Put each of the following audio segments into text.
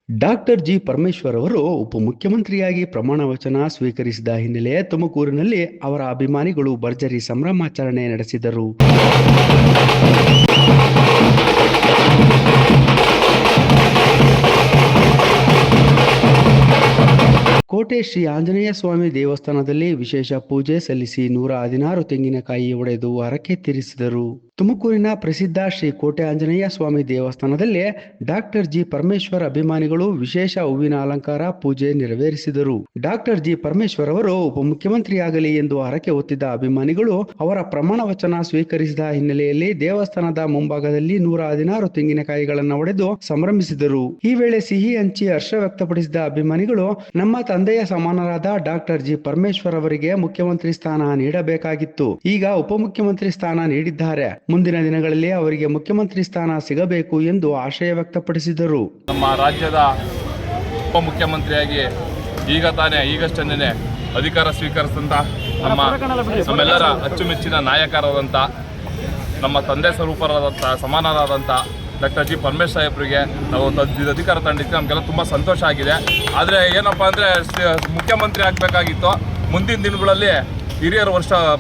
Doctor G Parameshwar ಅವರು ಉಪಮುಖ್ಯಮಂತ್ರಿಯಾಗಿ ಪ್ರಮಾಣ ವಚನ ಸ್ವೀಕರಿಸಿದ ಹಿನ್ನೆಲೆ ತುಮಕೂರಿನಲ್ಲಿ ಅವರ ಅಭಿಮಾನಿಗಳು ಭರ್ಜರಿ ಸಂಭ್ರಮಾಚರಣೆ ನಡೆಸಿದರು. ಕೋಟೆ ಶ್ರೀ ಆಂಜನೇಯ ಸ್ವಾಮಿ ದೇವಸ್ಥಾನದಲ್ಲಿ ವಿಶೇಷ ಪೂಜೆ ಸಲ್ಲಿಸಿ 116 ತೆಂಗಿನಕಾಯಿ ಒಡೆದು ಹರಕೆ ತೀರಿಸಿದರು. ತುಮಕೂರಿನ ಪ್ರಸಿದ್ಧ ಶ್ರೀ ಕೋಟೆ ಆಂಜನೇಯ ಸ್ವಾಮಿ ದೇವಸ್ಥಾನದಲ್ಲಿ ಡಾಕ್ಟರ್ ಜಿ ಪರಮೇಶ್ವರ್ ಅಭಿಮಾನಿಗಳು ವಿಶೇಷ ಹೂವಿನ ಅಲಂಕಾರ ಪೂಜೆ ನೆರವೇರಿಸಿದರು. ಡಾಕ್ಟರ್ ಜಿ ಪರಮೇಶ್ವರ್ ಅವರು ಉಪಮುಖ್ಯಮಂತ್ರಿಯಾಗಲಿ ಎಂದು ಹರಕೆ ಹೊತ್ತಿದ್ದ ಅಭಿಮಾನಿಗಳು ಅವರ ಪ್ರಮಾಣ ವಚನ ಸ್ವೀಕರಿಸಿದ ಹಿನ್ನೆಲೆಯಲ್ಲಿ ದೇವಸ್ಥಾನದ ಮುಂಭಾಗದಲ್ಲಿ 116 ತೆಂಗಿನಕಾಯಿಗಳನ್ನು ಒಡೆದು ಸಂಭ್ರಮಿಸಿದರು. ಈ ವೇಳೆ ಸಿಹಿ ಹಂಚಿ ಹರ್ಷ ವ್ಯಕ್ತಪಡಿಸಿದ ಅಭಿಮಾನಿಗಳು, ನಮ್ಮ ತಂದೆಯ ಸಮಾನರಾದ ಡಾಕ್ಟರ್ ಜಿ ಪರಮೇಶ್ವರ್ ಅವರಿಗೆ ಮುಖ್ಯಮಂತ್ರಿ ಸ್ಥಾನ ನೀಡಬೇಕಾಗಿತ್ತು. ಈಗ ಉಪಮುಖ್ಯಮಂತ್ರಿ ಸ್ಥಾನ ನೀಡಿದ್ದಾರೆ. ಮುಂದಿನ ದಿನಗಳಲ್ಲಿ ಅವರಿಗೆ ಮುಖ್ಯಮಂತ್ರಿ ಸ್ಥಾನ ಸಿಗಬೇಕು ಎಂದು ಆಶಯ ವ್ಯಕ್ತಪಡಿಸಿದರು. ನಮ್ಮ ರಾಜ್ಯದ ಉಪಮುಖ್ಯಮಂತ್ರಿಯಾಗಿ ಈಗಷ್ಟೇ ಅಧಿಕಾರ ಸ್ವೀಕರಿಸಿದಂತ ನಮ್ಮೆಲ್ಲರ ಅಚ್ಚುಮೆಚ್ಚಿನ ನಾಯಕರಾದಂಥ ನಮ್ಮ ತಂದೆ ಸ್ವರೂಪರಾದಂಥ ಸಮಾನರಾದಂಥ ಡಾಕ್ಟರ್ ಜಿ ಪರಮೇಶ್ವರ್ ಸಾಹೇಬರಿಗೆ ನಾವು ಅಧಿಕಾರ ತಂದಿದ್ದು ನಮಗೆಲ್ಲ ತುಂಬ ಸಂತೋಷ ಆಗಿದೆ. ಆದರೆ ಏನಪ್ಪ ಅಂದರೆ ಮುಖ್ಯಮಂತ್ರಿ ಆಗಬೇಕಾಗಿತ್ತು. ಮುಂದಿನ ದಿನಗಳಲ್ಲಿ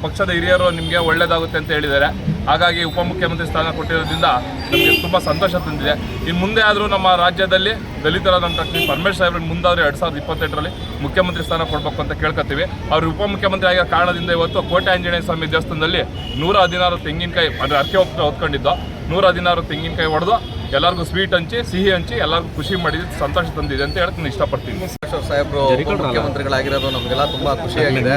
ಪಕ್ಷದ ಹಿರಿಯರು ನಿಮಗೆ ಒಳ್ಳೆಯದಾಗುತ್ತೆ ಅಂತ ಹೇಳಿದ್ದಾರೆ. ಹಾಗಾಗಿ ಉಪಮುಖ್ಯಮಂತ್ರಿ ಸ್ಥಾನ ಕೊಟ್ಟಿರೋದ್ರಿಂದ ನಮಗೆ ತುಂಬ ಸಂತೋಷ ತಂದಿದೆ. ಇನ್ನು ಮುಂದೆ ಆದರೂ ನಮ್ಮ ರಾಜ್ಯದಲ್ಲಿ ದಲಿತರಾದ ನಮ್ಮ ಡಾಕ್ಟರ್ ಪರಮೇಶ್ವರ್ ಸಾಹೇಬ್ರಿಗೆ ಮುಂದಾದರೆ 2028ರಲ್ಲಿ ಮುಖ್ಯಮಂತ್ರಿ ಸ್ಥಾನ ಕೊಡಬೇಕು ಅಂತ ಕೇಳ್ಕೊತೀವಿ. ಅವರು ಉಪಮುಖ್ಯಮಂತ್ರಿ ಆಗಿರೋ ಕಾರಣದಿಂದ ಇವತ್ತು ಕೋಟೆ ಆಂಜನೇಯ ಸ್ವಾಮಿ ದೇವಸ್ಥಾನದಲ್ಲಿ 116 ತೆಂಗಿನಕಾಯಿ ಅಂದರೆ ಅರ್ಕೆ ಹೊತ್ಕೊಂಡಿದ್ದು 116 ತೆಂಗಿನಕಾಯಿ ಹೊಡೆದು ಎಲ್ಲರಿಗೂ ಸ್ವೀಟ್ ಹಂಚಿ ಸಿಹಿ ಹಂಚಿ ಎಲ್ಲರಿಗೂ ಖುಷಿ ಮಾಡಿದ್ದು ಸಂತೋಷ ತಂದಿದೆ ಅಂತ ಹೇಳಕ್ಕೆ ನಾನು ಇಷ್ಟಪಡ್ತೀನಿ. ಸಾಹೇಬರು ಮುಖ್ಯಮಂತ್ರಿಗಳಾಗಿರೋದು ನಮಗೆಲ್ಲ ತುಂಬ ಖುಷಿಯಾಗಿದೆ.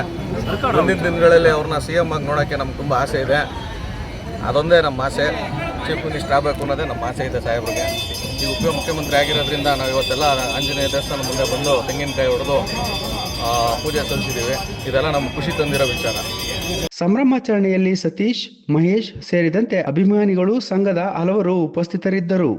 ಮುಂದಿನ ದಿನಗಳಲ್ಲಿ ಅವ್ರನ್ನ CM ಆಗಿ ನೋಡೋಕ್ಕೆ ನಮ್ಗೆ ತುಂಬ ಆಸೆ ಇದೆ. ಅದೊಂದೇ ನಮ್ಮ ಆಸೆ. ಚೀಫ್ ಮಿನಿಸ್ಟರ್ ಆಗಬೇಕು ಅನ್ನೋದೇ ನಮ್ಮ ಆಸೆ ಇದೆ ಸಾಹೇಬ್ರಿಗೆ. ಈ ಉಪಮುಖ್ಯಮಂತ್ರಿ ಆಗಿರೋದ್ರಿಂದ ನಾವು ಇವತ್ತೆಲ್ಲ ಆಂಜನೇಯ ದೇವಸ್ಥಾನ ಮುಂದೆ ಬಂದು ತೆಂಗಿನಕಾಯಿ ಹೊಡೆದು ಪೂಜೆ ಸಲ್ಲಿಸಿದ್ದೀವಿ. ಇದೆಲ್ಲ ನಮ್ಗೆ ಖುಷಿ ತಂದಿರೋ ವಿಚಾರ. ಸಂಭ್ರಮಾಚರಣೆಯಲ್ಲಿ ಸತೀಶ್, ಮಹೇಶ್ ಸೇರಿದಂತೆ ಅಭಿಮಾನಿಗಳು, ಸಂಘದ ಹಲವರು ಉಪಸ್ಥಿತರಿದ್ದರು.